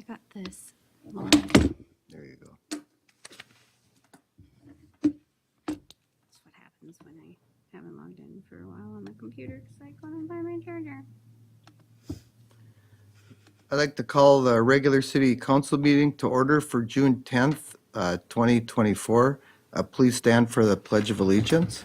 I got this. Laura. There you go. That's what happens when I haven't logged in for a while on the computer because I couldn't find my charger. I'd like to call the regular city council meeting to order for June 10th, 2024. Please stand for the Pledge of Allegiance.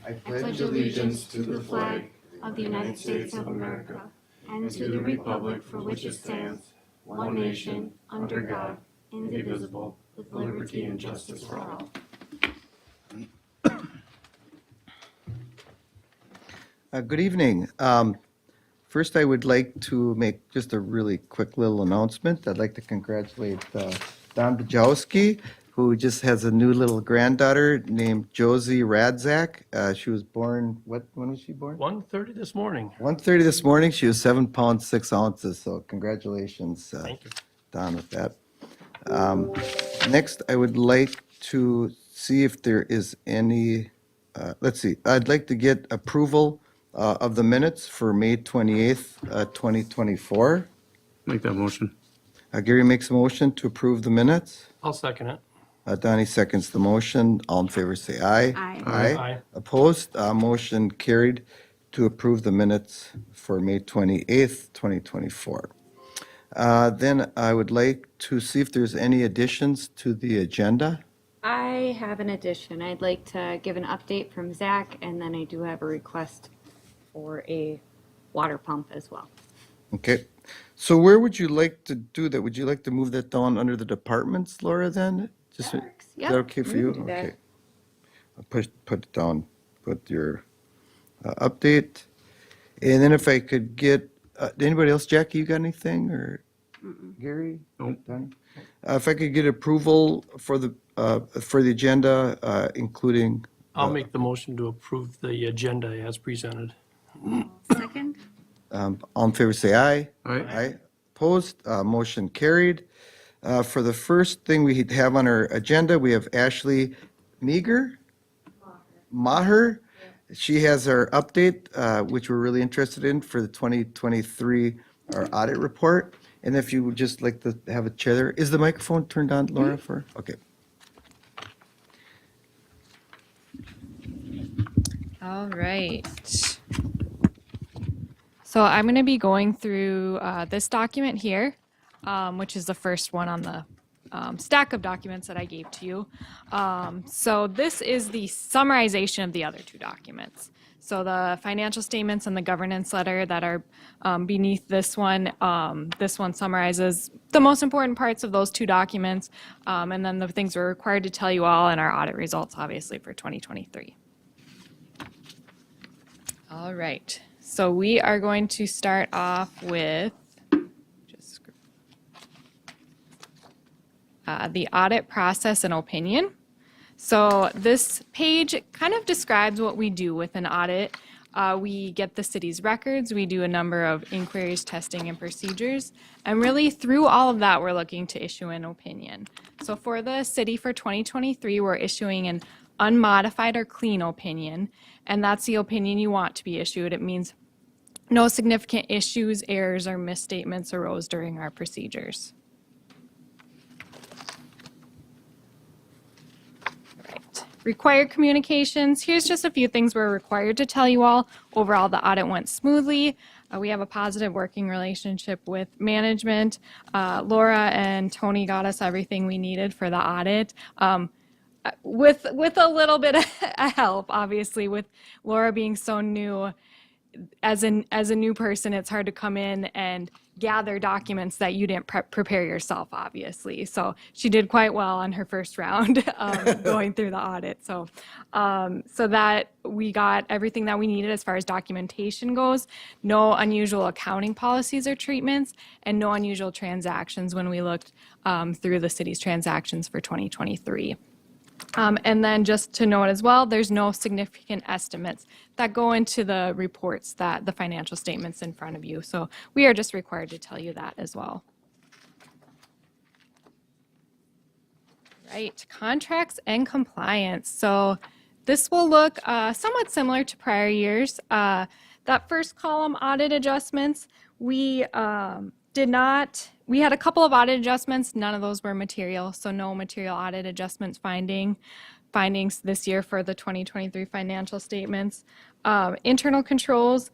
I pledge allegiance to the flag of the United States of America and to the republic for which it stands, one nation, under God, indivisible, with liberty and justice for all. Good evening. First, I would like to make just a really quick little announcement. I'd like to congratulate Don Bajowski, who just has a new little granddaughter named Josie Radzak. She was born, when was she born? 1:30 this morning. 1:30 this morning. She was 7 pounds, 6 ounces. So congratulations, Thank you. Don, with that. Next, I would like to see if there is any, let's see, I'd like to get approval of the minutes for May 28th, 2024. Make that motion. Gary makes a motion to approve the minutes. I'll second it. Donnie seconds the motion. All in favor say aye. Aye. Aye. Opposed? Motion carried to approve the minutes for May 28th, 2024. Then I would like to see if there's any additions to the agenda. I have an addition. I'd like to give an update from Zach, and then I do have a request for a water pump as well. Okay. So where would you like to do that? Would you like to move that down under the departments, Laura, then? Just, That works. Is Yep, that okay for we you? can do that. Okay. I'll put it down, put your update. And then if I could get, anybody else, Jackie, you got anything, or Gary? Nope. Donnie? If I could get approval for the agenda, including, I'll make the motion to approve the agenda as presented. Second? all in favor, say aye. Aye. Aye. Opposed? Motion carried. For the first thing we have on our agenda, we have Ashley Maher. She has our update, which we're really interested in for the 2023, our audit report. And if you would just like to have a chair there. Is the microphone turned on, Laura, for? Okay. All right. So I'm going to be going through this document here, which is the first one on the stack of documents that I gave to you. So this is the summarization of the other two documents. So the financial statements and the governance letter that are beneath this one summarizes the most important parts of those two documents, and then the things we're required to tell you all and our audit results, obviously, for 2023. All right, so we are going to start off with the audit process and opinion. So this page kind of describes what we do with an audit. We get the city's records, we do a number of inquiries, testing, and procedures, and really through all of that, we're looking to issue an opinion. So for the city for 2023, we're issuing an unmodified or clean opinion, and that's the opinion you want to be issued. It means no significant issues, errors, or misstatements arose during our procedures. Required communications. Here's just a few things we're required to tell you all. Overall, the audit went smoothly. We have a positive working relationship with management. Laura and Tony got us everything we needed for the audit. With a little bit of help, obviously, with Laura being so new. As a new person, it's hard to come in and gather documents that you didn't prepare yourself, obviously. So she did quite well on her first round going through the audit. So that we got everything that we needed as far as documentation goes. No unusual accounting policies or treatments, and no unusual transactions when we looked through the city's transactions for 2023. And then just to note as well, there's no significant estimates that go into the reports, that the financial statements in front of you. So we are just required to tell you that as well. Right, contracts and compliance. So this will look somewhat similar to prior years. That first column, audit adjustments, we we had a couple of audit adjustments. None of those were material, so no material audit adjustments findings this year for the 2023 financial statements. Internal controls,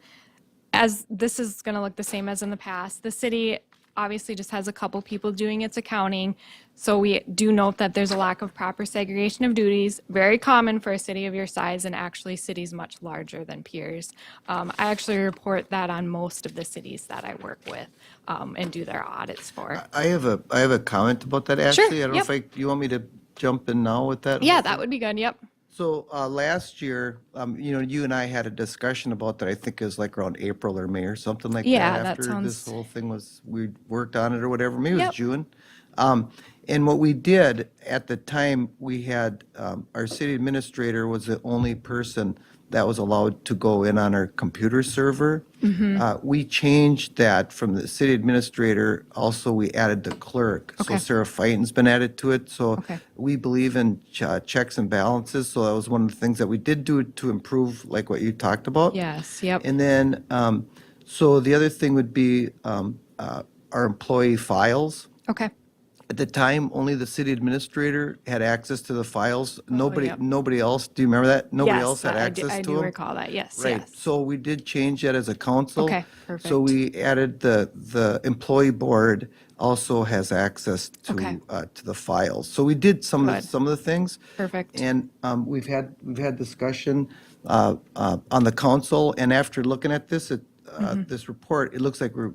as this is going to look the same as in the past. The city obviously just has a couple people doing its accounting, so we do note that there's a lack of proper segregation of duties, very common for a city of your size, and actually cities much larger than Pierz. I actually report that on most of the cities that I work with and do their audits for. I have a comment about that, Ashley. I don't know if you want me to jump in now with that? Yeah, that would be good, yep. So last year, you and I had a discussion about that. I think it was like around April or May or something like Yeah, that. that After sounds- this whole thing we worked on it or whatever. Maybe it was Yep. June. And what we did at the time, we had our city administrator was the only person that was allowed to go in on our computer server. Mm-hmm. We changed that from the city administrator. Also, we added the clerk. So Okay. Sarah Fighton's been added to it. So Okay. we believe in checks and balances. So that was one of the things that we did do to improve, like what you talked about. Yes, yep. And then, so the other thing would be our employee files. Okay, At the time, only the city administrator had access to the files. yep. Nobody else. Do you remember that? Nobody yes, else had access I to do them. recall that, yes, Right. yes. So we did change that as a council. Okay, So perfect. we added the employee board also has access to Okay. to the files. So we did some Good. of the things. Perfect. And we've had discussion on the council. And after looking at this, Mm-hmm. this report, it looks like we're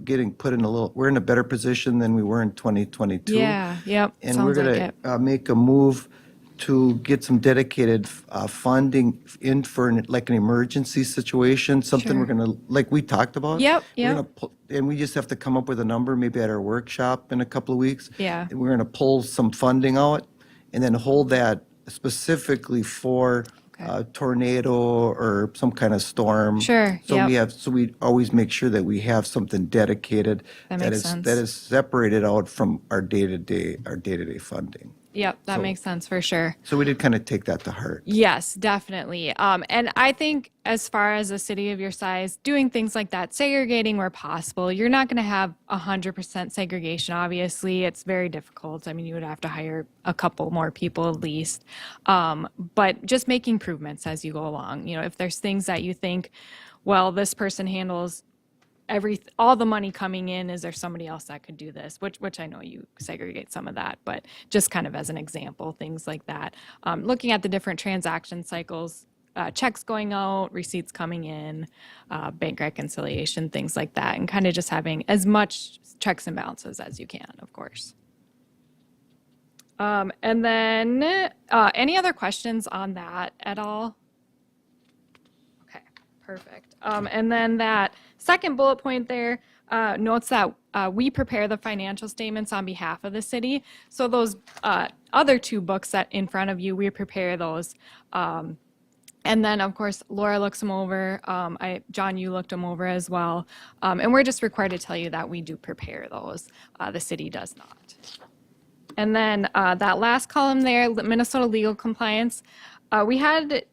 in a better position than we were in 2022. Yeah, yep, And we're sounds like going it. to make a move to get some dedicated funding in for like an emergency situation, something Sure. we're going to, like we talked about. Yep, We're yep. gonna and we just have to come up with a number, maybe at our workshop in a couple of weeks. Yeah. And we're going to pull some funding out and then hold that specifically for Okay. tornado or some kind of storm. Sure, So yep. we always make sure that we have something dedicated. That makes sense. That is separated out from our day-to-day funding. Yep, that So- makes sense for sure. So we did kind of take that to heart. Yes, definitely. And I think as far as a city of your size, doing things like that, segregating where possible, you're not going to have 100% segregation. Obviously, it's very difficult. I mean, you would have to hire a couple more people at least. But just make improvements as you go along. If there's things that you think, well, this person handles all the money coming in, is there somebody else that could do this? Which I know you segregate some of that, but just kind of as an example, things like that. Looking at the different transaction cycles, checks going out, receipts coming in, bank reconciliation, things like that, and kind of just having as much checks and balances as you can, of course. And then any other questions on that at all? Okay, perfect. And then that second bullet point there notes that we prepare the financial statements on behalf of the city. So those other two books that in front of you, we prepare those. And then, of course, Laura looks them over. John, you looked them over as well. And we're just required to tell you that we do prepare those. The city does not. And then that last column there, Minnesota legal compliance. We had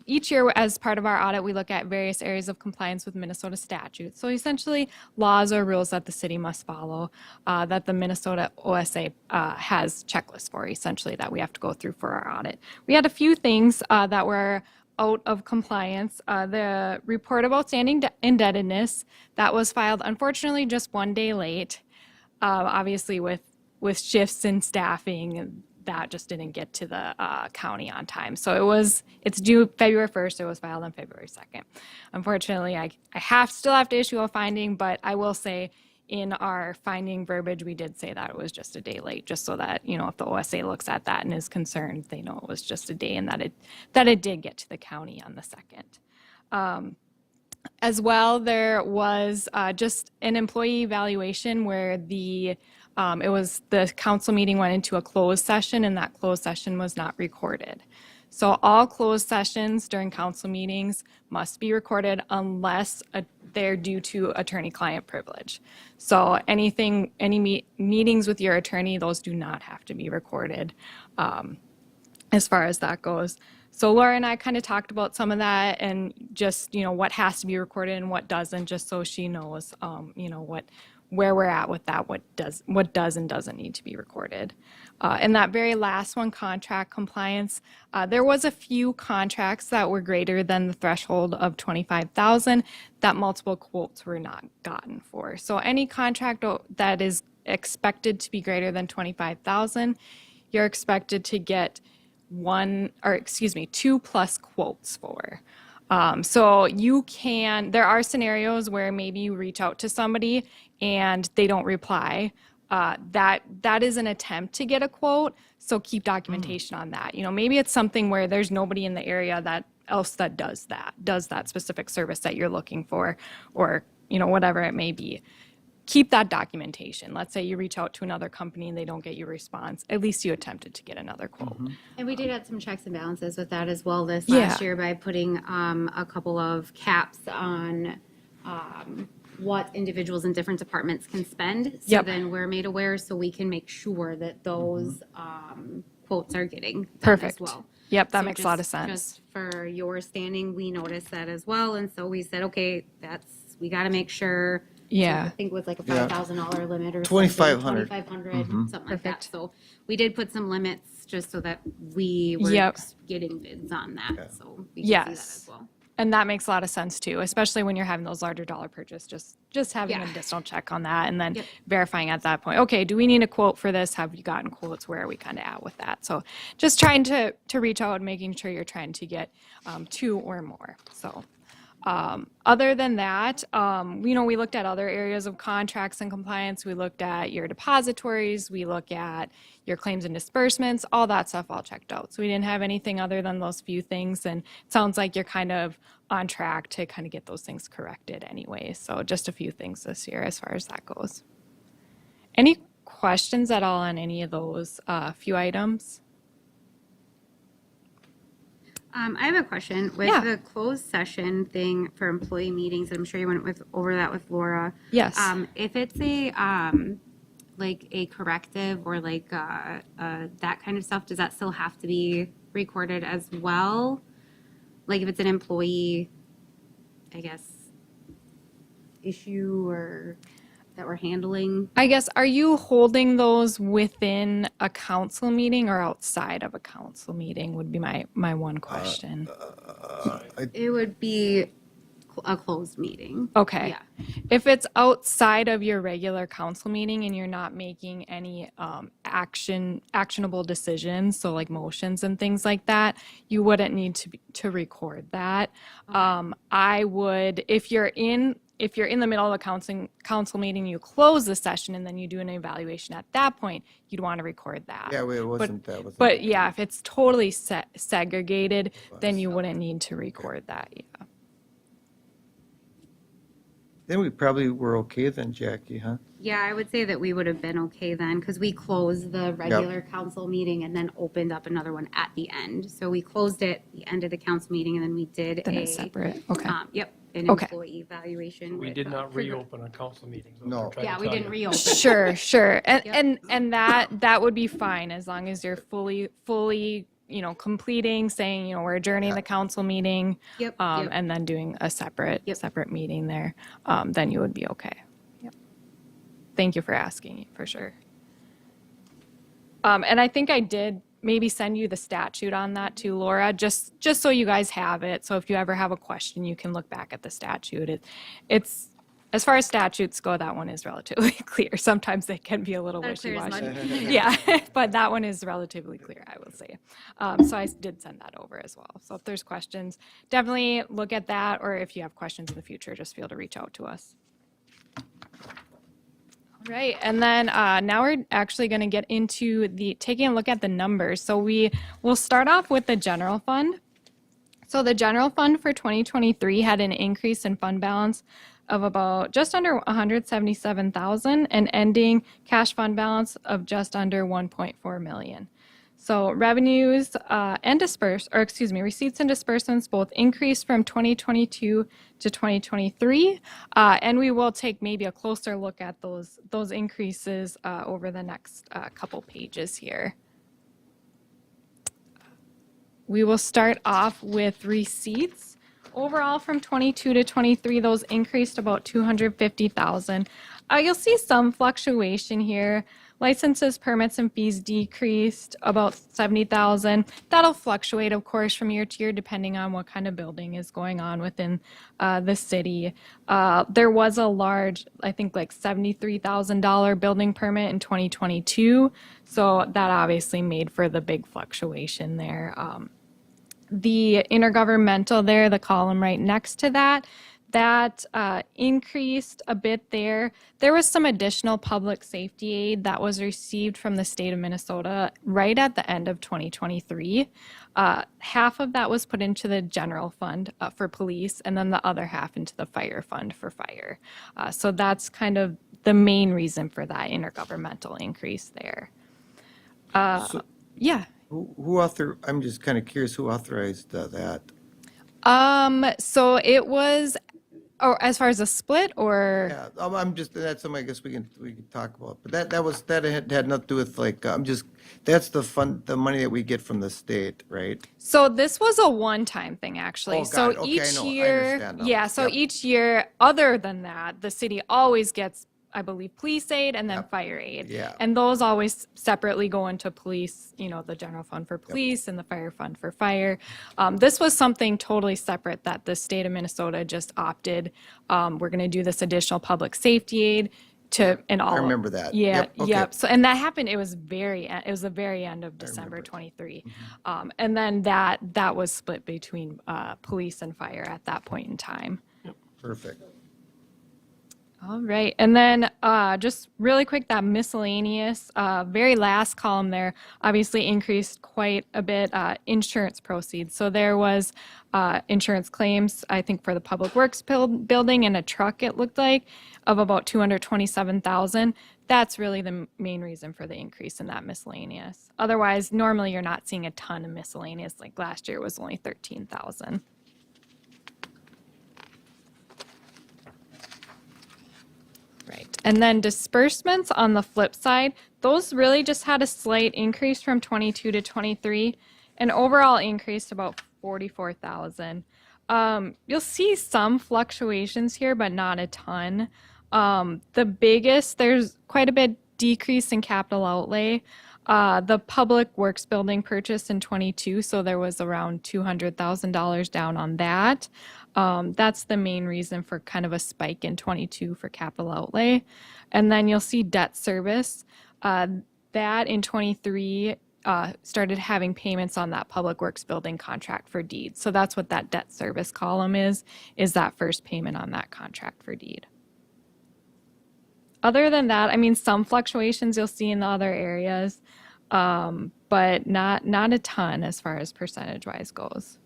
each year, as part of our audit, we look at various areas of compliance with Minnesota statutes. So essentially, laws or rules that the city must follow, that the Minnesota OSA has checklists for, essentially, that we have to go through for our audit. We had a few things that were out of compliance. The report of outstanding indebtedness, that was filed, unfortunately, just one day late. Obviously, with shifts in staffing, that just didn't get to the county on time. So it's due February 1st. It was filed on February 2nd. Unfortunately, I still have to issue a finding, but I will say in our finding verbiage, we did say that it was just a day late, just so that, if the OSA looks at that and is concerned, they know it was just a day and that it did get to the county on the 2nd. As well, there was just an employee evaluation where the council meeting went into a closed session, and that closed session was not recorded. So all closed sessions during council meetings must be recorded unless they're due to attorney-client privilege. So any meetings with your attorney, those do not have to be recorded as far as that goes. So Laura and I kind of talked about some of that and just, what has to be recorded and what doesn't, just so she knows, where we're at with that, what does and doesn't need to be recorded. And that very last one, contract compliance, there was a few contracts that were greater than the threshold of 25,000 that multiple quotes were not gotten for. So any contract that is expected to be greater than 25,000, you're expected to get 2 plus quotes for. So there are scenarios where maybe you reach out to somebody and they don't reply. That is an attempt to get a quote. So keep documentation on that. Maybe it's something where there's nobody in the area that does that specific service that you're looking for, or, whatever it may be. Keep that documentation. Let's say you reach out to another company and they don't get your response. At least you attempted to get another quote. And we did have some checks and balances with that as well this Yeah. last year by putting a couple of caps on what individuals in different departments can spend. So Yep. then we're made aware so we can make sure that those quotes are getting done Perfect. as well. Yep, that So makes a lot of just- sense. Just for your standing, we noticed that as well. And so we said, okay, we got to make sure. Yeah. I think it was like a Yeah. $5,000 limit or 2,500. 2,500, something like that. Perfect. So we did put some limits just so that we were Yep. getting bids on that. Yeah. So we can see that Yes. as well. And that makes a lot of sense too, especially when you're having those larger dollar purchases, just having Yeah. an additional check on that and then Yep. verifying at that point, okay, do we need a quote for this? Have you gotten quotes? Where are we kind of at with that? So just trying to reach out and making sure you're trying to get 2 or more. So other than that, we looked at other areas of contracts and compliance. We looked at your depositories. We look at your claims and disbursements. All that stuff all checked out. So we didn't have anything other than those few things. And it sounds like you're kind of on track to kind of get those things corrected anyway. So just a few things this year as far as that goes. Any questions at all on any of those few items? I have a question with Yeah. the closed session thing for employee meetings. I'm sure you went over that with Laura. Yes. If it's like a corrective or like that kind of stuff, does that still have to be recorded as well? Like if it's an employee, I guess, issue or that we're handling? I guess, are you holding those within a council meeting or outside of a council meeting would be my one question. It would be a closed meeting. Okay. Yeah. If it's outside of your regular council meeting and you're not making any actionable decisions, so like motions and things like that, you wouldn't need to record that. I would, if you're in the middle of a council meeting, you close the session and then you do an evaluation at that point, you'd want to record that. Yeah, it wasn't that. But yeah, if it's totally segregated, then you wouldn't need to record that. Yeah. Then we probably were okay then, Jackie, huh? Yeah, I would say that we would have been okay then because we closed the regular council meeting and then opened up another one at the end. So we closed it at the end of the council meeting and then we did Then it's separate. Okay. An Okay. employee evaluation. We with, did not for the- reopen a council meeting. so No. I'm trying to Yeah, we tell didn't you. reopen. Sure. And that would be fine as long as you're fully, completing, saying, we're adjourning the council meeting. Yep, yep. And then doing a separate meeting there, then you would be okay. Yep. Thank you for asking, for sure. And I think I did maybe send you the statute on that too, Laura, just so you guys have it. So if you ever have a question, you can look back at the statute. It's as far as statutes go, that one is relatively clear. Sometimes they can be a little Not clear as wishy-washy. mud. Yeah, but that one is relatively clear, I will say. So I did send that over as well. So if there's questions, definitely look at that. Or if you have questions in the future, just feel to reach out to us. All right, and then now we're actually going to get into taking a look at the numbers. So we will start off with the general fund. So the general fund for 2023 had an increase in fund balance of about just under 177,000 and ending cash fund balance of just under 1.4 million. So revenues receipts and disbursements both increased from 2022 to 2023, and we will take maybe a closer look at those increases over the next couple pages here. We will start off with receipts. Overall, from 22 to 23, those increased about 250,000. You'll see some fluctuation here. Licenses, permits, and fees decreased about 70,000. That'll fluctuate, of course, from year to year, depending on what kind of building is going on within the city. There was a large, I think, like $73,000 building permit in 2022, so that obviously made for the big fluctuation there. The intergovernmental there, the column right next to that, increased a bit there. There was some additional public safety aid that was received from the state of Minnesota right at the end of 2023. Half of that was put into the general fund for police, and then the other half into the fire fund for fire. So that's kind of the main reason for that intergovernmental increase there. Yeah. I'm just kind of curious who authorized that. So it was, or as far as a split, or Yeah, that's something I guess we can talk about. But that had nothing to do with like, that's the money that we get from the state, right? so this was a one-time thing actually. Oh, So got it. Okay, I each know. I year, understand now. yeah. So Yep. each year, other than that, the city always gets, I believe, police aid and then Yep. fire aid. Yeah. And those always separately go into police, the general fund for police and the fire fund for fire. This was something totally separate that the state of Minnesota just opted. We're going to do this additional public safety aid and all. I remember that. Yeah. Yep, okay. Yep. So, and that happened, it was the very end of December 23. And then that was split between police and fire at that point in time. Perfect. All right, and then just really quick, that miscellaneous, very last column there obviously increased quite a bit, insurance proceeds. So there was insurance claims, I think, for the Public Works building and a truck, it looked like, of about 227,000. That's really the main reason for the increase in that miscellaneous. Otherwise, normally you're not seeing a ton of miscellaneous, like last year was only 13,000. Right. And then disbursements on the flip side, those really just had a slight increase from 22 to 23, and overall increased about 44,000. You'll see some fluctuations here, but not a ton. The biggest, there's quite a bit decrease in capital outlay. The Public Works building purchased in 22, so there was around $200,000 down on that. That's the main reason for kind of a spike in 22 for capital outlay. And then you'll see debt service. That in 23 started having payments on that Public Works building contract for deed. So that's what that debt service column is that first payment on that contract for deed. Other than that, I mean, some fluctuations you'll see in the other areas, but not a ton as far as percentage-wise goes.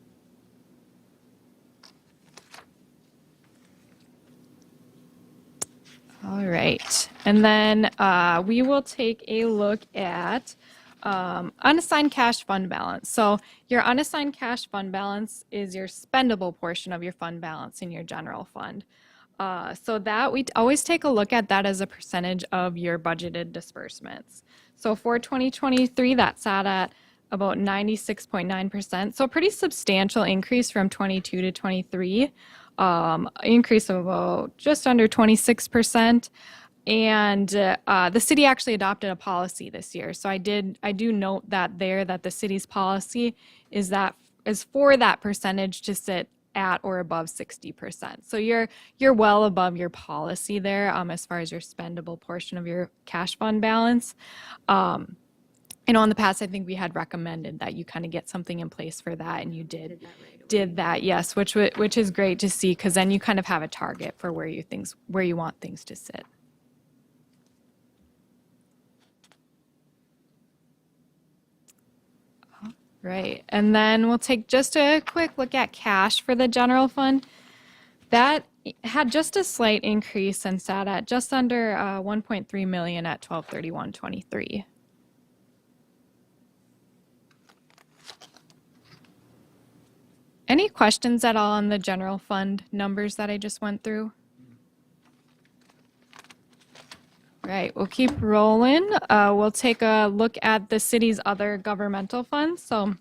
All right, and then we will take a look at unassigned cash fund balance. So your unassigned cash fund balance is your spendable portion of your fund balance in your general fund. So that we always take a look at that as a percentage of your budgeted disbursements. So for 2023, that sat at about 96.9%. So a pretty substantial increase from 22 to 23, increase of about just under 26%. And the city actually adopted a policy this year. So I do note that the city's policy is for that percentage to sit at or above 60%. So you're well above your policy there as far as your spendable portion of your cash fund balance. In the past, I think we had recommended that you kind of get something in place for that, and you did that, yes, which is great to see, because then you kind of have a target for where you want things to sit. Right, and then we'll take just a quick look at cash for the general fund. That had just a slight increase and sat at just under 1.3 million at 12/31/23. Any questions at all on the general fund numbers that I just went through? Right, we'll keep rolling. We'll take a look at the city's other governmental funds. So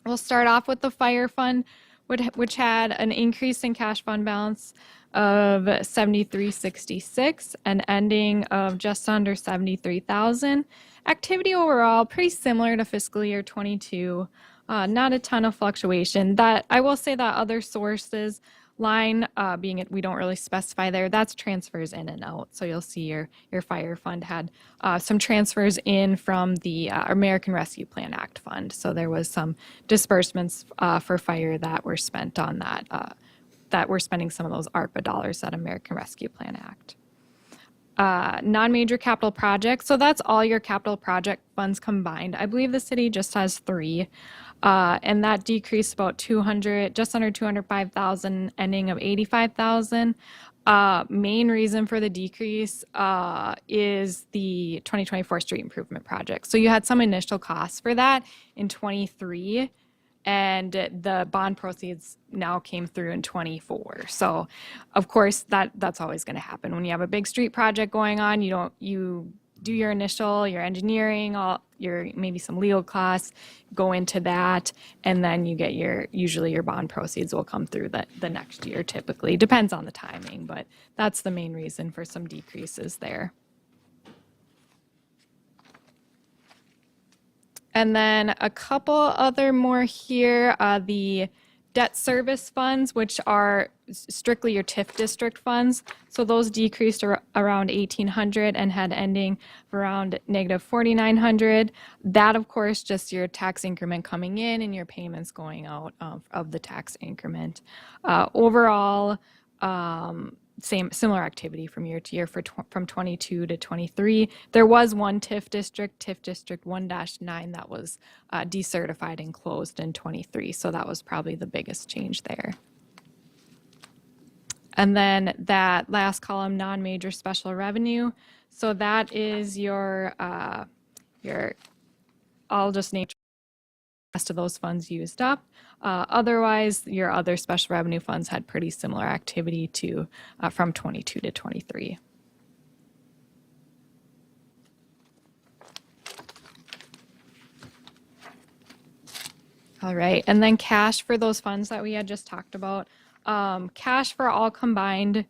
we'll start off with the fire fund, which had an increase in cash fund balance of 7366, an ending of just under 73,000. Activity overall pretty similar to fiscal year 22. Not a ton of fluctuation. That I will say that other sources line, being it we don't really specify there, that's transfers in and out. So you'll see your fire fund had some transfers in from the American Rescue Plan Act fund. So there was some disbursements for fire that were spent on that we're spending some of those ARPA dollars at American Rescue Plan Act. Non-major capital projects. So that's all your capital project funds combined. I believe the city just has 3. And that decreased about 200, just under 205,000, ending of 85,000. Main reason for the decrease is the 2024 street improvement project. So you had some initial costs for that in 23, and the bond proceeds now came through in 24. So of course that's always going to happen when you have a big street project going on. You do your initial, your engineering, all your maybe some legal costs go into that, and then you get usually your bond proceeds will come through the next year typically. Depends on the timing, but that's the main reason for some decreases there. And then a couple other more here, the debt service funds, which are strictly your TIF district funds. So those decreased around 1,800 and had ending around negative 4,900. That, of course, just your tax increment coming in and your payments going out of the tax increment. Overall, similar activity from year to year from 22 to 23. There was one TIF district 1-9, that was decertified and closed in 23. So that was probably the biggest change there. And then that last column, non-major special revenue. So that is your I'll just name the rest of those funds used up. Otherwise, your other special revenue funds had pretty similar activity to from 22 to 23. All right, and then cash for those funds that we had just talked about. Cash for all combined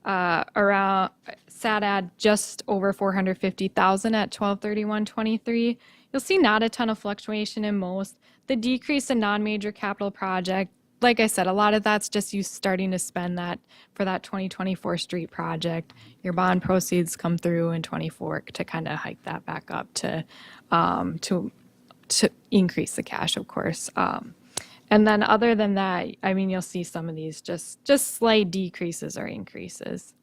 around sat at just over 450,000 at 12/31/23. You'll see not a ton of fluctuation in most. The decrease in non-major capital project, like I said, a lot of that's just you starting to spend that for that 2024 street project. Your bond proceeds come through in 24 to kind of hike that back up to increase the cash, of course. And then other than that, I mean, you'll see some of these just slight decreases or increases.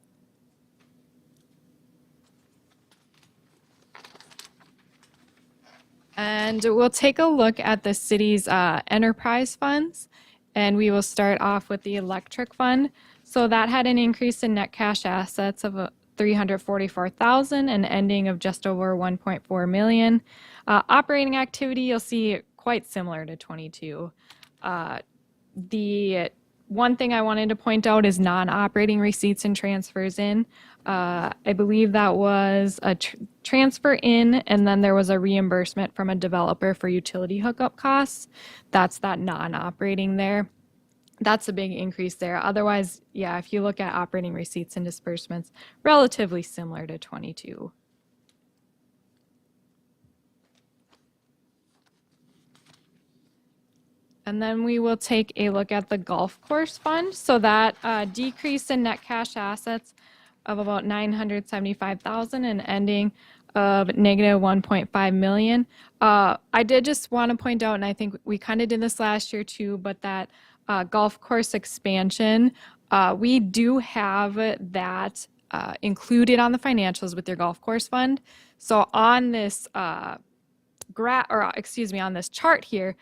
And we'll take a look at the city's enterprise funds, and we will start off with the electric fund. So that had an increase in net cash assets of 344,000, an ending of just over 1.4 million. Operating activity, you'll see quite similar to 22. The one thing I wanted to point out is non-operating receipts and transfers in. I believe that was a transfer in, and then there was a reimbursement from a developer for utility hookup costs. That's that non-operating there. That's a big increase there. Otherwise, yeah, if you look at operating receipts and disbursements, relatively similar to 22. And then we will take a look at the golf course fund. So that decrease in net cash assets of about 975,000 and ending of negative 1.5 million. I did just want to point out, and I think we kind of did this last year too, but that golf course expansion, we do have that included on the financials with your golf course fund. So on this on this chart here,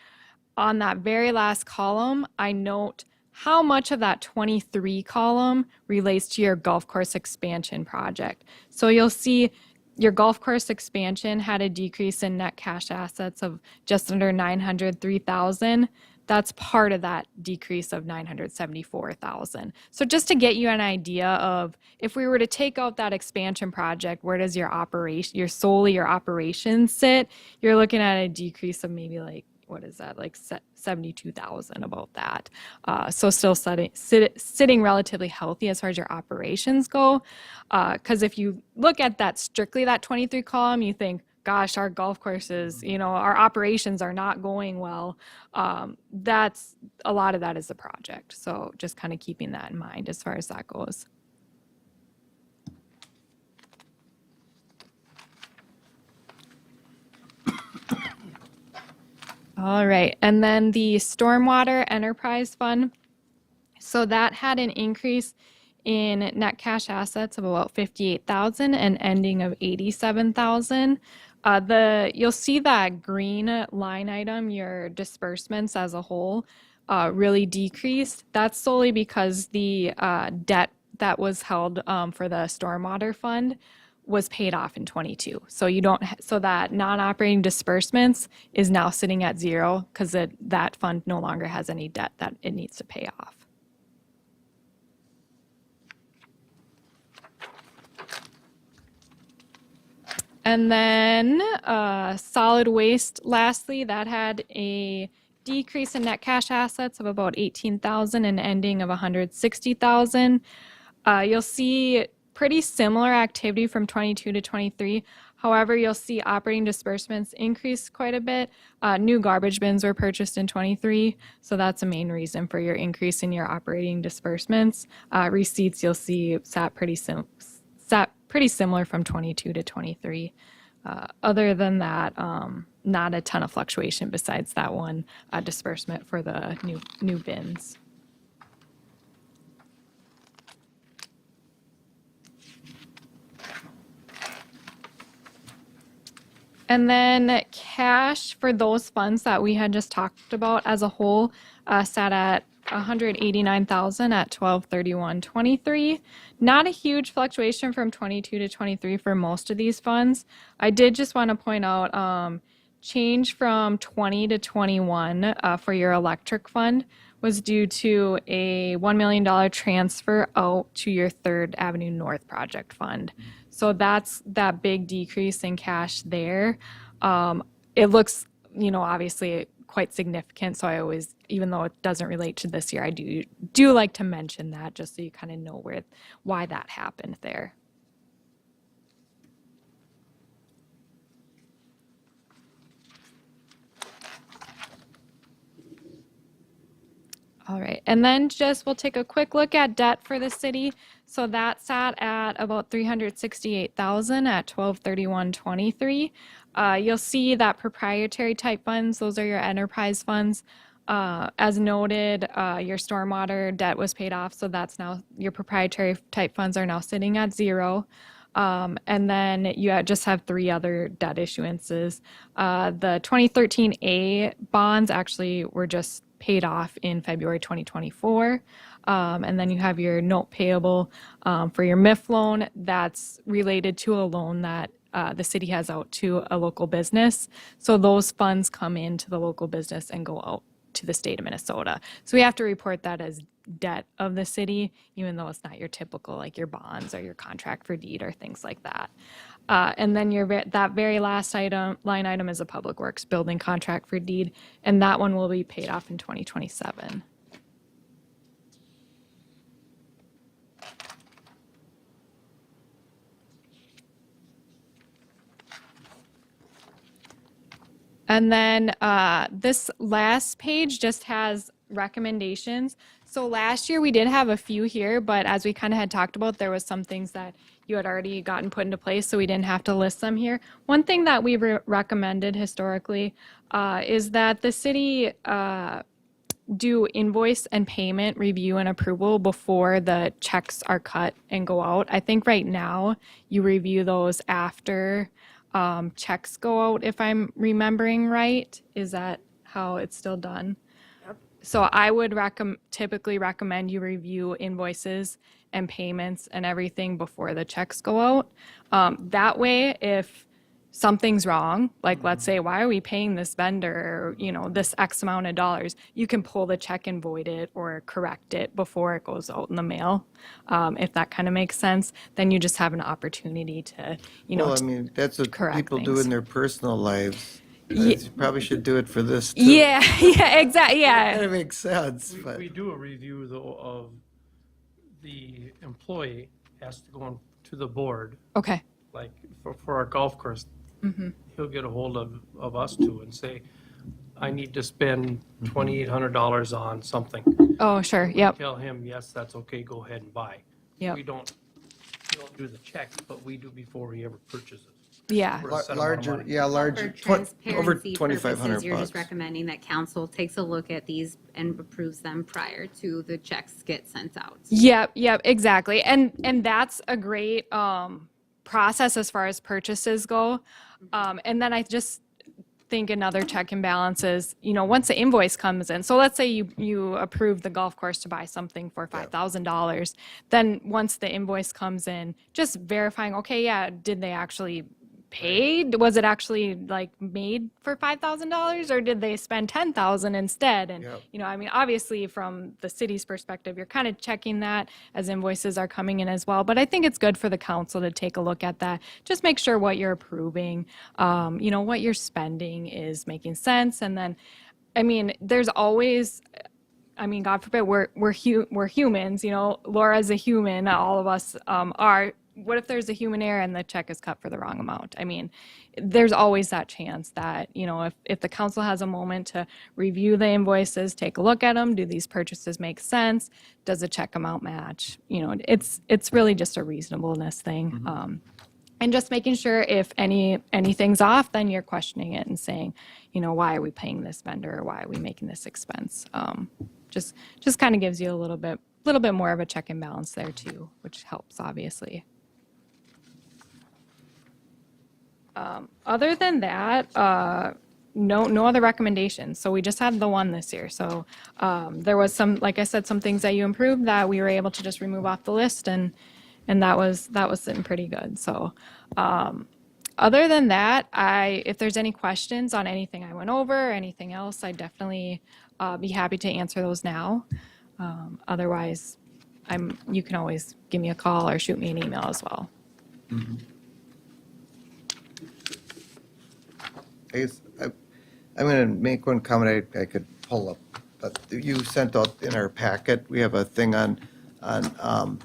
on that very last column, I note how much of that 23 column relates to your golf course expansion project. So you'll see your golf course expansion had a decrease in net cash assets of just under 903,000. That's part of that decrease of 974,000. So just to get you an idea of if we were to take out that expansion project, where does your operations sit? You're looking at a decrease of maybe like what is that, like 72,000 about that. So still sitting relatively healthy as far as your operations go. Because if you look at that strictly that 23 column, you think, gosh, our golf courses, our operations are not going well. That's a lot of that is the project. So just kind of keeping that in mind as far as that goes. All right, and then the Stormwater Enterprise Fund. So that had an increase in net cash assets of about 58,000 and ending of 87,000. You'll see that green line item, your disbursements as a whole, really decreased. That's solely because the debt that was held for the stormwater fund was paid off in 22. So so that non-operating disbursements is now sitting at zero because that fund no longer has any debt that it needs to pay off. And then solid waste, lastly, that had a decrease in net cash assets of about 18,000 and ending of 160,000. You'll see pretty similar activity from 22 to 23. However, you'll see operating disbursements increase quite a bit. New garbage bins were purchased in 23, so that's a main reason for your increase in your operating disbursements. Receipts, you'll see sat pretty similar from 22 to 23. Other than that, not a ton of fluctuation besides that one disbursement for the new bins. And then cash for those funds that we had just talked about as a whole sat at 189,000 at 12/31/23. Not a huge fluctuation from 22 to 23 for most of these funds. I did just want to point out change from 20 to 21 for your electric fund was due to a $1 million transfer out to your Third Avenue North project fund. So that's that big decrease in cash there. It looks, obviously quite significant. So I always, even though it doesn't relate to this year, I do like to mention that just so you kind of know why that happened there. All right, and then we'll take a quick look at debt for the city. So that sat at about 368,000 at 12/31/23. You'll see that proprietary type funds, those are your enterprise funds. As noted, your stormwater debt was paid off, so that's now your proprietary type funds are now sitting at zero. And then you just have three other debt issuances. The 2013A bonds actually were just paid off in February 2024. And then you have your note payable for your MIF loan that's related to a loan that the city has out to a local business. So those funds come into the local business and go out to the state of Minnesota. So we have to report that as debt of the city, even though it's not your typical, like your bonds or your contract for deed or things like that. And then that very last line item is a public works building contract for deed, and that one will be paid off in 2027. And then this last page just has recommendations. So last year we did have a few here, but as we kind of had talked about, there was some things that you had already gotten put into place, so we didn't have to list them here. One thing that we recommended historically is that the city do invoice and payment review and approval before the checks are cut and go out. I think right now you review those after checks go out, if I'm remembering right. Is that how it's still done? Yep. So I would typically recommend you review invoices and payments and everything before the checks go out. That way, if something's wrong, like let's say, why are we paying this vendor, this X amount of dollars, you can pull the check and void it or correct it before it goes out in the mail. If that kind of makes sense, then you just have an opportunity to, Well, I mean, that's what correct people do things. in their personal lives. You probably should do it for this too. Yeah, yeah, exactly, Kind yeah. of makes sense, but. We do a review though of the employee has to go to the board, Okay, like for our golf course. He'll get a hold of us too and say, I need to spend $2,800 on something. oh, sure, yep, Tell him, yes, that's okay, go ahead and buy. Yep. We don't do the check, but we do before he ever purchases. yeah. For a set amount of Larger, money. yeah, For larger, over transparency 2,500 purposes, you're just bucks. recommending that council takes a look at these and approves them prior to the checks get sent out. Yep, exactly. And that's a great process as far as purchases go. And then I just think another check and balance is, once the invoice comes in, so let's say you approve the golf course to buy something for $5,000, then once the invoice comes in, just verifying, okay, yeah, did they actually pay? Was it actually like made for $5,000 or did they spend $10,000 instead? And, Yep. obviously from the city's perspective, you're kind of checking that as invoices are coming in as well. But I think it's good for the council to take a look at that. Just make sure what you're approving, what you're spending is making sense. And then, there's always, God forbid, we're humans, Laura's a human, all of us are. What if there's a human error and the check is cut for the wrong amount? There's always that chance that, if the council has a moment to review the invoices, take a look at them, do these purchases make sense? Does the check amount match? It's really just a reasonableness thing. And just making sure if anything's off, then you're questioning it and saying, why are we paying this vendor? Or why are we making this expense? Just kind of gives you a little bit more of a check and balance there too, which helps obviously. Other than that, no other recommendations. So we just had the one this year. So there was some, like I said, some things that you improved that we were able to just remove off the list, and that was sitting pretty good. So other than that, if there's any questions on anything I went over, anything else, I'd definitely be happy to answer those now. Otherwise, you can always give me a call or shoot me an email as well. I guess I'm going to make one comment I could pull up. But you sent out in our packet, we have a thing on what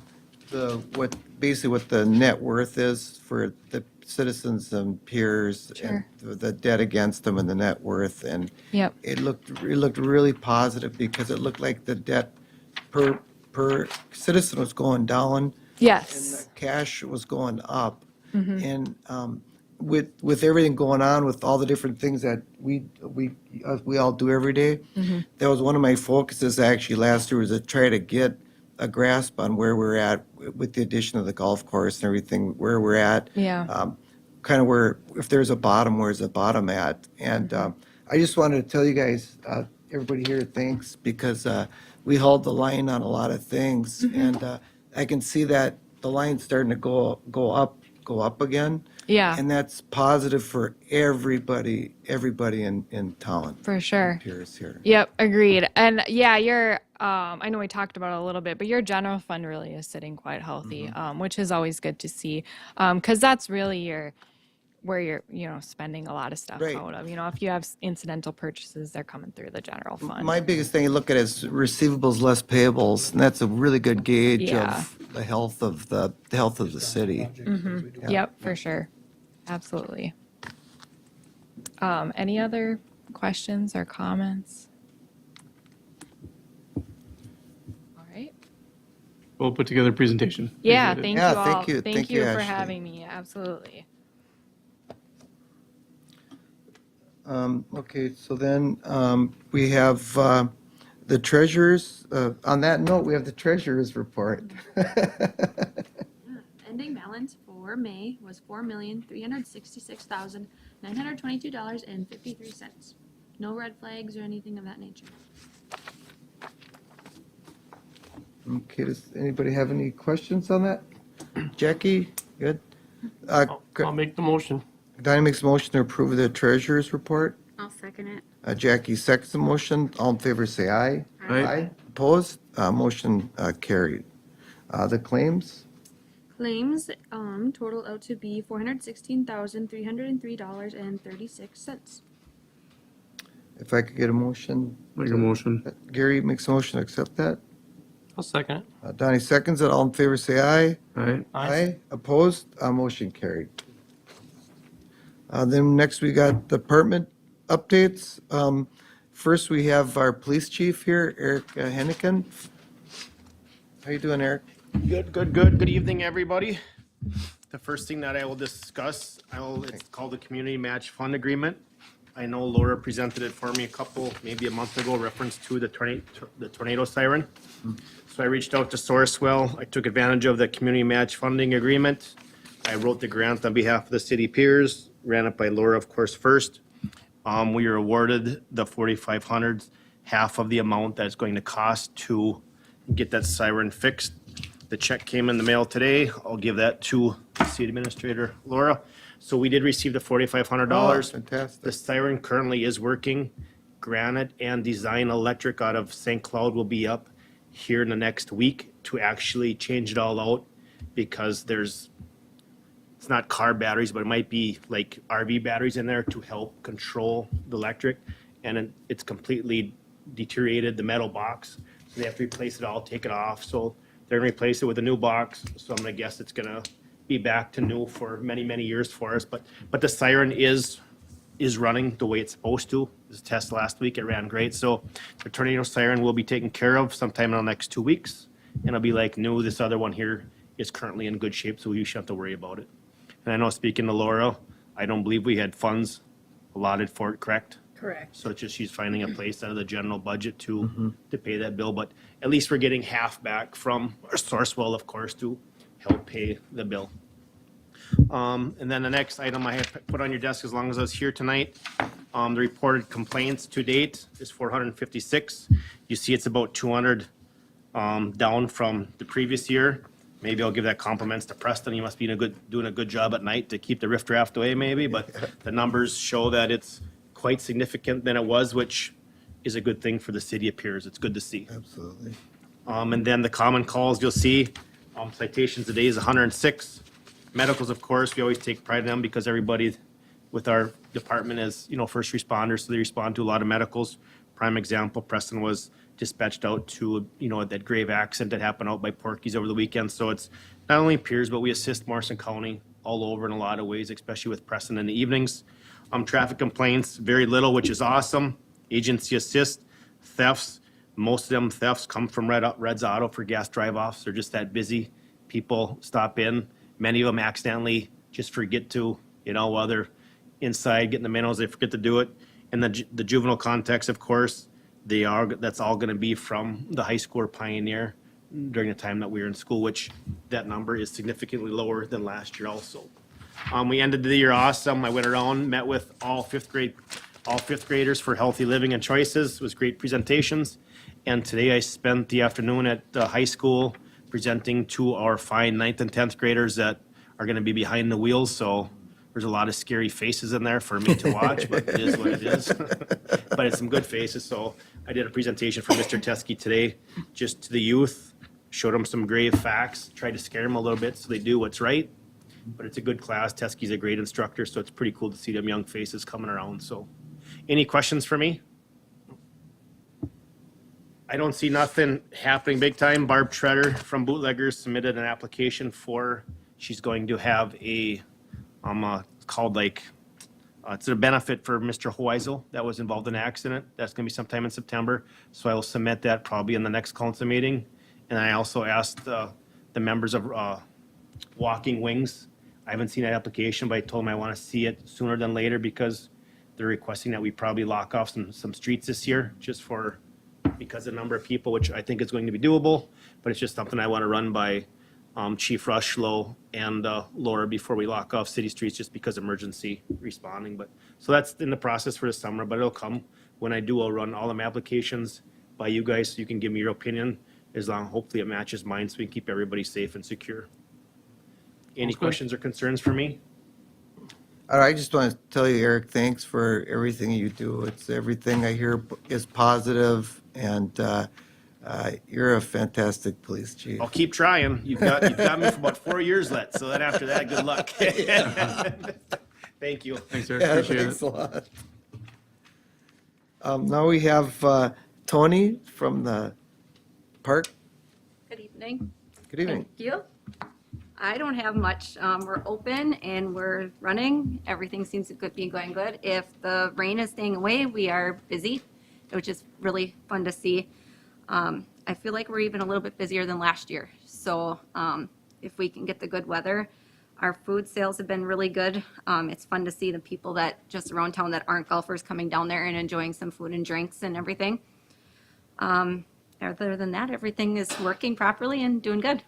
the net worth is for the citizens and peers and the debt against them and the net worth. And Yep. it looked really positive because it looked like the debt per citizen was going down. And Yes. the cash was going up. And with everything going on, with all the different things that we all do every day, that was one of my focuses actually last year, was to try to get a grasp on where we're at with the addition of the golf course and everything, where we're at. Yeah. Kind of where, if there's a bottom, where's the bottom at? And I just wanted to tell you guys, everybody here, thanks, because we held the line on a lot of things. And I can see that the line's starting to go up again. Yeah. And that's positive for everybody in town. For sure. Pierz here. Yep, agreed. And yeah, I know we talked about it a little bit, but your general fund really is sitting quite healthy, which is always good to see. Because that's really where you're spending a lot of stuff Right. out of. If you have incidental purchases, they're coming through the general fund. My biggest thing you look at is receivables less payables, and that's a really good gauge Yeah. of the health of the city. Yep, for sure. Absolutely. Any other questions or comments? All right. We'll put together a presentation. Yeah, Appreciate it. thank Yeah, you all. thank you. Thank you, for Ashley. having me. Absolutely. Okay, so then we have the treasurer's, on that note, we have the treasurer's report. Ending balance for May was $4,366,922.53. No red flags or anything of that nature. Okay, does anybody have any questions on that? Jackie, good? I'll make the motion. Dinah makes a motion to approve the treasurer's report. I'll second it. Jackie seconds the motion. All in favor, say aye. Aye. Opposed? Motion carried. The claims? Claims total out to be $416,303.36. If I could get a motion. Make a motion. Gary makes a motion to accept that. I'll second it. Donnie seconds it. All in favor, say aye. Aye. Aye. Opposed? Motion carried. Then next we got department updates. First, we have our police chief here, Eric Hennigan. How you doing, Eric? Good. Good evening, everybody. The first thing that I will discuss, it's called the Community Match Fund Agreement. I know Laura presented it for me maybe a month ago, reference to the tornado siren. So I reached out to Sourcewell. I took advantage of the Community Match Funding Agreement. I wrote the grant on behalf of the city Pierz, ran it by Laura, of course, first. We were awarded the 4,500, half of the amount that it's going to cost to get that siren fixed. The check came in the mail today. I'll give that to the city administrator, Laura. So we did receive the $4,500. Fantastic. The siren currently is working. Granite and Design Electric out of St. Cloud will be up here in the next week to actually change it all out because it's not car batteries, but it might be like RV batteries in there to help control the electric. And it's completely deteriorated the metal box. So they have to replace it all, take it off. So they're gonna replace it with a new box. So I'm gonna guess it's gonna be back to new for many, many years for us. But the siren is running the way it's supposed to. It was a test last week. It ran great. So the tornado siren will be taken care of sometime in the next 2 weeks. And it'll be like new. This other one here is currently in good shape, so you shouldn't have to worry about it. And I know, speaking to Laura, I don't believe we had funds allotted for it, correct? Correct. So it's just she's finding a place out of the general budget to pay that bill. But at least we're getting half back from our Sourcewell, of course, to help pay the bill. And then the next item I had put on your desk as long as I was here tonight, the reported complaints to date is 456. You see it's about 200 down from the previous year. Maybe I'll give that compliments to Preston. He must be doing a good job at night to keep the riffraff away maybe, but the numbers show that it's quite significant than it was, which is a good thing for the city of Pierz. It's good to see. Absolutely. And then the common calls, you'll see, citations a day is 106. Medicals, of course, we always take pride in them because everybody with our department is, first responders, so they respond to a lot of medicals. Prime example, Preston was dispatched out to, that grave accident that happened out by Porky's over the weekend. So it's not only Pierz, but we assist Morrison County all over in a lot of ways, especially with Preston in the evenings. Traffic complaints, very little, which is awesome. Agency assist, thefts, most of them thefts come from Red's Auto for gas drive-offs. They're just that busy. People stop in. Many of them accidentally just forget to, while they're inside getting the manuals, they forget to do it. And the juvenile context, of course, that's all going to be from the high school or Pioneer during the time that we were in school, which that number is significantly lower than last year also. We ended the year awesome. I went around, met with all fifth graders for Healthy Living and Choices. It was great presentations. And today I spent the afternoon at the high school presenting to our fine 9th and 10th graders that are going to be behind the wheels. So there's a lot of scary faces in there for me to watch, but it is what it is. But it's some good faces. So I did a presentation for Mr. Teskey today, just to the youth, showed them some grave facts, tried to scare them a little bit so they do what's right. But it's a good class. Teskey's a great instructor, so it's pretty cool to see them young faces coming around. So any questions for me? I don't see nothing happening big time. Barb Treader from Bootleggers submitted an application she's going to have a, it's a benefit for Mr. Hoisel that was involved in an accident. That's gonna be sometime in September. So I will submit that probably in the next council meeting. And I also asked the members of Walking Wings. I haven't seen that application, but I told them I want to see it sooner than later because they're requesting that we probably lock off some streets this year because of the number of people, which I think is going to be doable, but it's just something I want to run by Chief Rushlow and Laura before we lock off city streets just because emergency responding. But so that's in the process for the summer, but it'll come when I do. I'll run all them applications by you guys so you can give me your opinion as long, hopefully it matches mine so we can keep everybody safe and secure. Any questions or concerns for me? All right, I just want to tell you, Eric, thanks for everything you do. It's everything I hear is positive, and you're a fantastic police chief. I'll keep trying. You've got me for about 4 years left, so then after that, good luck. Thank you. Thanks, Eric. Yeah, Appreciate thanks it. a lot. Now we have Tony from the park. Good evening. Good evening. Thank you. I don't have much. We're open and we're running. Everything seems to be going good. If the rain is staying away, we are busy, which is really fun to see. I feel like we're even a little bit busier than last year. So if we can get the good weather, our food sales have been really good. It's fun to see the people that just around town that aren't golfers coming down there and enjoying some food and drinks and everything. Other than that, everything is working properly and doing good.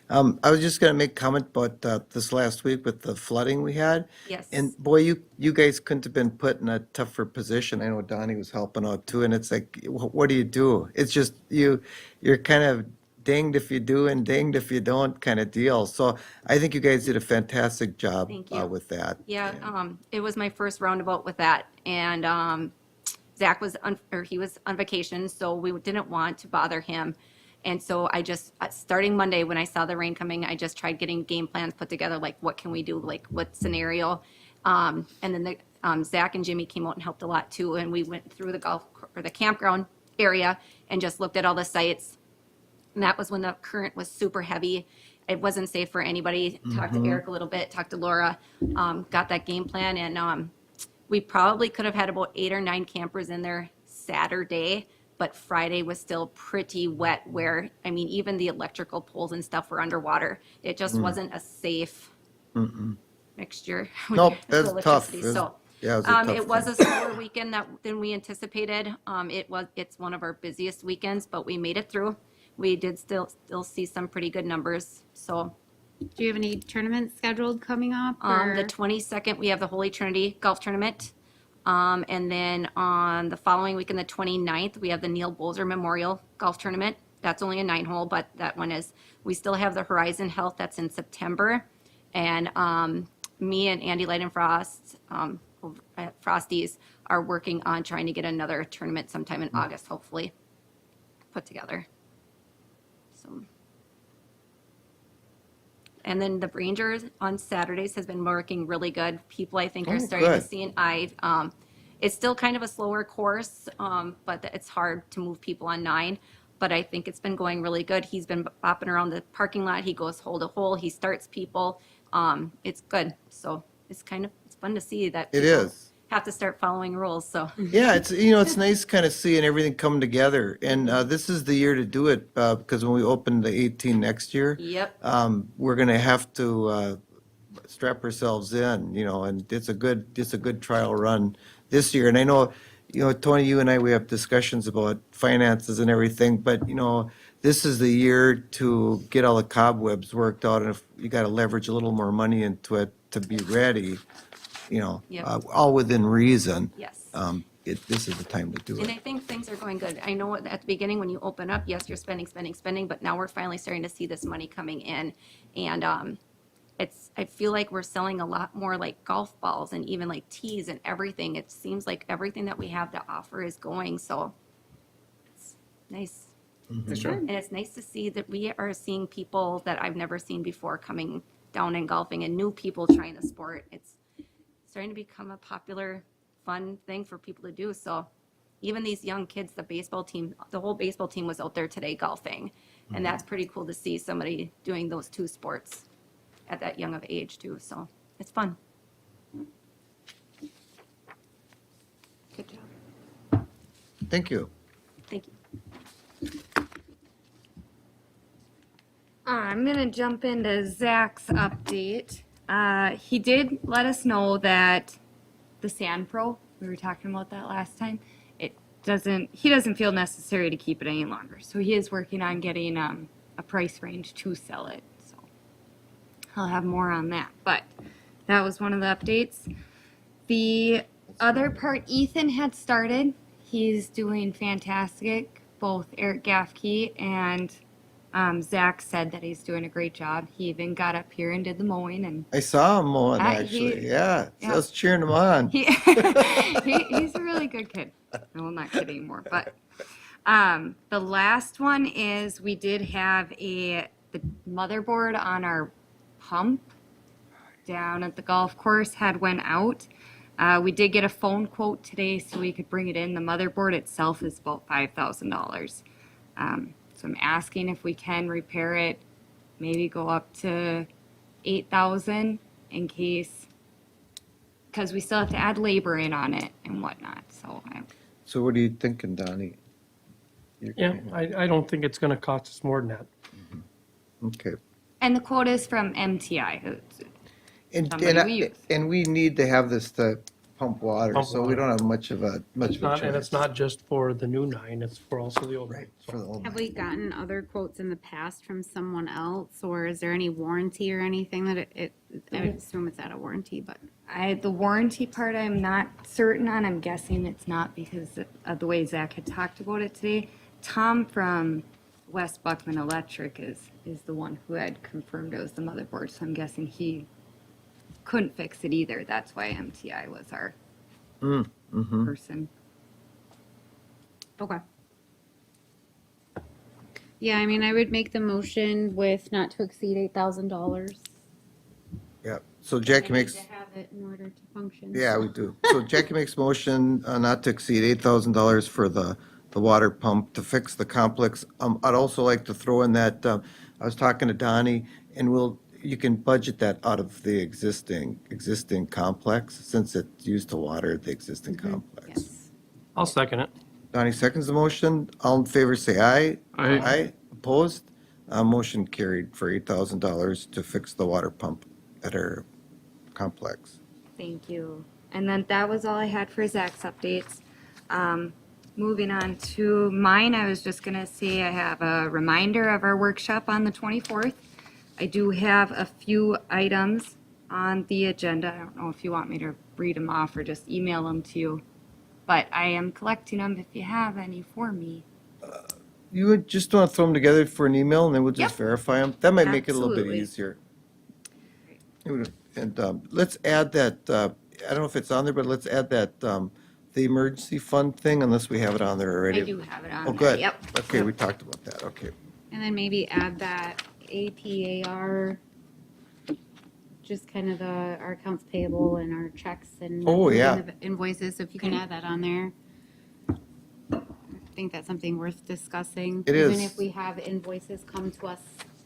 I was just going to make a comment about this last week with the flooding we had. Yes. And boy, you guys couldn't have been put in a tougher position. I know Donnie was helping out too, and it's like, what do you do? It's just you're kind of dinged if you do and dinged if you don't kind of deal. So I think you guys did a fantastic job Thank you. with that. Yeah, it was my first roundabout with that, and Zach was he was on vacation, so we didn't want to bother him. And so I just, starting Monday, when I saw the rain coming, I just tried getting game plans put together, like what can we do, like what scenario. And then Zach and Jimmy came out and helped a lot too, and we went through the campground area and just looked at all the sites. And that was when the current was super heavy. It wasn't safe for anybody. Talked to Eric a little bit, talked to Laura, got that game plan, and we probably could have had about 8 or 9 campers in there Saturday, but Friday was still pretty wet where, I mean, even the electrical poles and stuff were underwater. It just wasn't a safe mixture. with Nope, that's tough. electricity. So, Yeah, it was a tough it was thing. a slower weekend than we anticipated. It's one of our busiest weekends, but we made it through. We did still see some pretty good numbers. So Do you have any tournaments scheduled coming up? the 22nd, we have the Holy Trinity Golf Tournament. And then on the following weekend, the 29th, we have the Neil Bolzer Memorial Golf Tournament. That's only a 9-hole, but that one is, we still have the Horizon Health that's in September. And me and Andy Leidenfrost over at Frosty's are working on trying to get another tournament sometime in August, hopefully, put together. So. And then the Rangers on Saturdays has been working really good. People, I think, are starting to good. see an eye. It's still kind of a slower course, but it's hard to move people on 9. But I think it's been going really good. He's been bopping around the parking lot. He goes hole to hole. He starts people. It's good. So it's fun to see that It people is. have to start following rules. So Yeah, it's nice kind of seeing everything come together. And this is the year to do it because when we open the 18 next year, yep. we're going to have to strap ourselves in, and it's a good trial run this year. And I know, Tony, you and I, we have discussions about finances and everything, but, this is the year to get all the cobwebs worked out. And if you got to leverage a little more money into it to be ready, Yep. all within reason. Yes. This is the time to do And it. I think things are going good. I know at the beginning when you open up, yes, you're spending, but now we're finally starting to see this money coming in. And I feel like we're selling a lot more like golf balls and even like tees and everything. It seems like everything that we have to offer is going, so it's nice. And it's nice to see that we are seeing people that I've never seen before coming down and golfing and new people trying the sport. It's starting to become a popular, fun thing for people to do. So even these young kids, the whole baseball team was out there today golfing. And that's pretty cool to see somebody doing those 2 sports at that young of age too. So it's fun. Good job. Thank you. Thank you. I'm gonna jump into Zach's update. He did let us know that the Sand Pro, we were talking about that last time, he doesn't feel necessary to keep it any longer. So he is working on getting a price range to sell it. So I'll have more on that. But that was one of the updates. The other part, Ethan had started. He's doing fantastic. Both Eric Gaffkey and Zach said that he's doing a great job. He even got up here and did the mowing, and I saw him mowing, He- actually. Yeah. So yeah. I was cheering him on. he's a really good kid. Well, not kid anymore, but the last one is we did have the motherboard on our pump down at the golf course had went out. We did get a phone quote today so we could bring it in. The motherboard itself is about $5,000. So I'm asking if we can repair it, maybe go up to 8,000 in case, because we still have to add labor in on it and whatnot. So what are you thinking, Donnie? Yeah, I don't think it's gonna cost us more than that. Okay. And the quote is from MTI. And, Somebody we use. and we need to have this to pump water, Pump so we water. don't have much of a choice. And it's not just for the new 9, it's for also the old 9. Right, for the old Have one. we gotten other quotes in the past from someone else, or is there any warranty or anything that I would assume it's out of warranty, but. The warranty part I'm not certain on. I'm guessing it's not because of the way Zach had talked about it today. Tom from West Buckman Electric is the one who had confirmed it was the motherboard, so I'm guessing he couldn't fix it either. That's why MTI was our person. Okay. Yeah, I mean, I would make the motion with not to exceed $8,000. Yeah, so Jackie makes, To have it in order to function. yeah, we do. So Jackie makes motion not to exceed $8,000 for the water pump to fix the complex. I'd also like to throw in that, I was talking to Donnie, and you can budget that out of the existing complex, since it's used to water the existing complex. Yes. I'll second it. Donnie seconds the motion. All in favor, say aye. Aye. Aye. Opposed? Motion carried for $8,000 to fix the water pump at our complex. Thank you. And then that was all I had for Zach's updates. Moving on to mine, I was just going to say I have a reminder of our workshop on the 24th. I do have a few items on the agenda. I don't know if you want me to read them off or just email them to you, but I am collecting them if you have any for me. You would just want to throw them together for an email, and then we'll just Yep. verify them? That might make it a little bit Absolutely. easier. And let's add that, I don't know if it's on there, but let's add that, the emergency fund thing, unless we have it on there already. I do have it on Oh, there. good. Yep. Okay, we talked about that, okay. And then maybe add that APAR, just kind of our accounts payable and our checks and. Oh, yeah. the Invoices, so if you can add that on there. I think that's something worth discussing. It Even is. if we have invoices come to us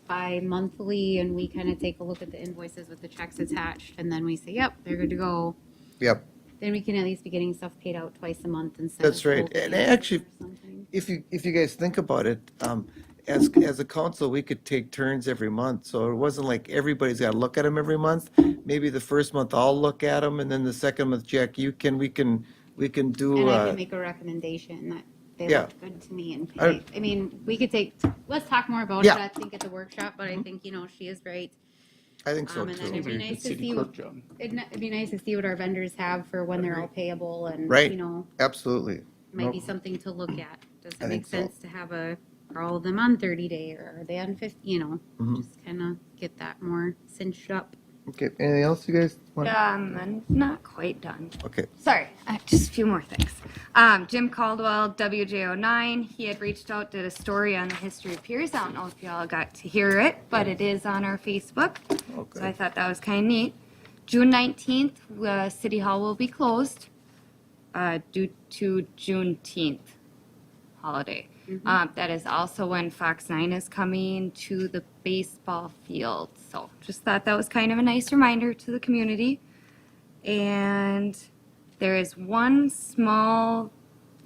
bi-monthly and we kind of take a look at the invoices with the checks attached, and then we say, yep, they're good to go. Yep. Then we can at least be getting stuff paid out twice a month instead That's of right. both And payments actually, or something. If you guys think about it, as a council, we could take turns every month. So it wasn't like everybody's got to look at them every month. Maybe the first month I'll look at them, and then the second month, Jack, we can do. And I can make a recommendation that they yeah. looked good to me and I- pay. I mean, we could let's talk more about it, Yeah. I think, at the workshop, but I think, she is great. I think so And then too. it'd be Very good nice to city see clerk what, job. it'd be nice to see what our vendors have for when they're all payable and, Right. might Absolutely. be Nope. something to look at. Does I it make think so. sense to have are all of them on 30-day or are they on 50, Mhm. just kind of get that more cinched up. Okay, anything else you guys want? I'm not quite done. Okay, Sorry, just a few more things. Jim Caldwell, WJO9, he had reached out, did a story on the history of Pierz. I don't know if y'all got to hear it, but it is on our Facebook. So I thought that was kind of neat. June 19th, City Hall will be closed due to Juneteenth holiday. That is also when Fox 9 is coming to the baseball field. So just thought that was kind of a nice reminder to the community. And there is one small,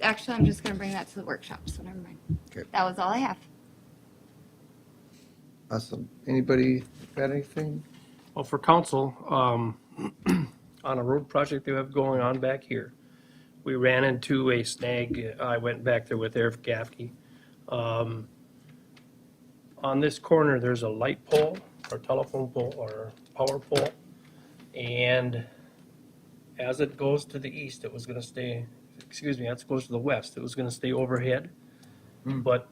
actually, I'm just going to bring that to the workshop, so never mind. Okay. That was all I have. awesome. Anybody got anything? Well, for council, on a road project they have going on back here, we ran into a snag. I went back there with Eric Gaffney. On this corner, there's a light pole or telephone pole or power pole. And as it goes to the east, it was gonna stay, as it goes to the west, it was gonna stay overhead. But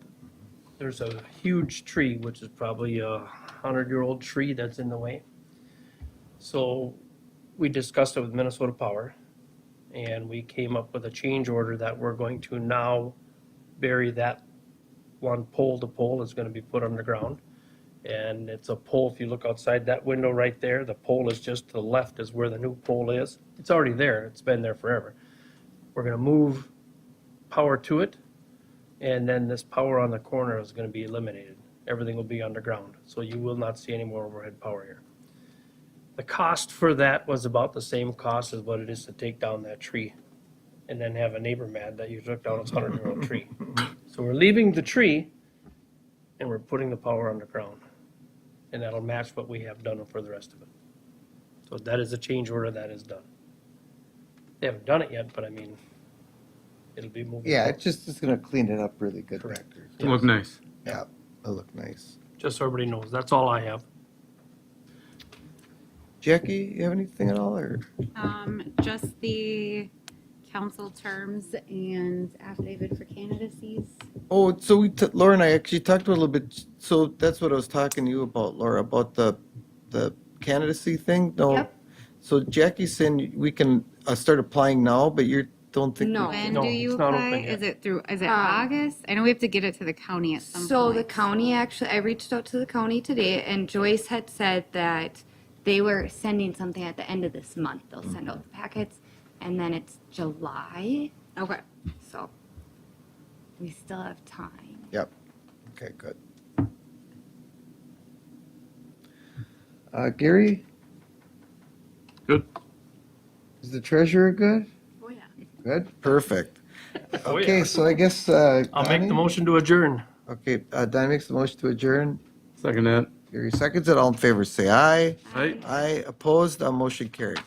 there's a huge tree, which is probably a 100-year-old tree that's in the way. So we discussed it with Minnesota Power, and we came up with a change order that we're going to now bury that one pole to pole is going to be put underground, And it's a pole, if you look outside that window right there, the pole is just to the left is where the new pole is. It's already there, it's been there forever. We're gonna move power to it, and then this power on the corner is gonna be eliminated. Everything will be underground, so you will not see any more overhead power here. The cost for that was about the same cost as what it is to take down that tree, and then have a neighbor mad that you took down his 100-year-old tree. So we're leaving the tree, and we're putting the power underground. And that'll match what we have done for the rest of it. So that is a change order, that is done. They haven't done it yet, but I mean, it'll be moving. Yeah, forward. it's just, it's gonna clean it up really good back Correct. there. Look nice. Yeah, it'll look nice. Just so everybody knows, that's all I have. Jackie, you have anything at all, or? Just the council terms and affidavit for candidacies. Oh, so Laura and I actually talked a little bit, so that's what I was talking to you about, Laura, about the candidacy thing? No. Yep. So Jackie's saying we can start applying now, but you don't think? No. When No, do you it's not apply? open yet. Is it August? I know we have to get it to the county at some point. So the county actually, I reached out to the county today, and Joyce had said that they were sending something at the end of this month. They'll send out the packets, and then it's July, Okay. so we still have time. Yep. Okay, good. Gary, Good. is the treasurer good? Oh, yeah. Good, perfect. Oh, yeah. Okay, so I guess, I'll make the Donnie? motion to adjourn. Okay, Don makes the motion to adjourn. Second that. Gary seconds it. All in favor, say aye. Aye. Aye, opposed, motion carried.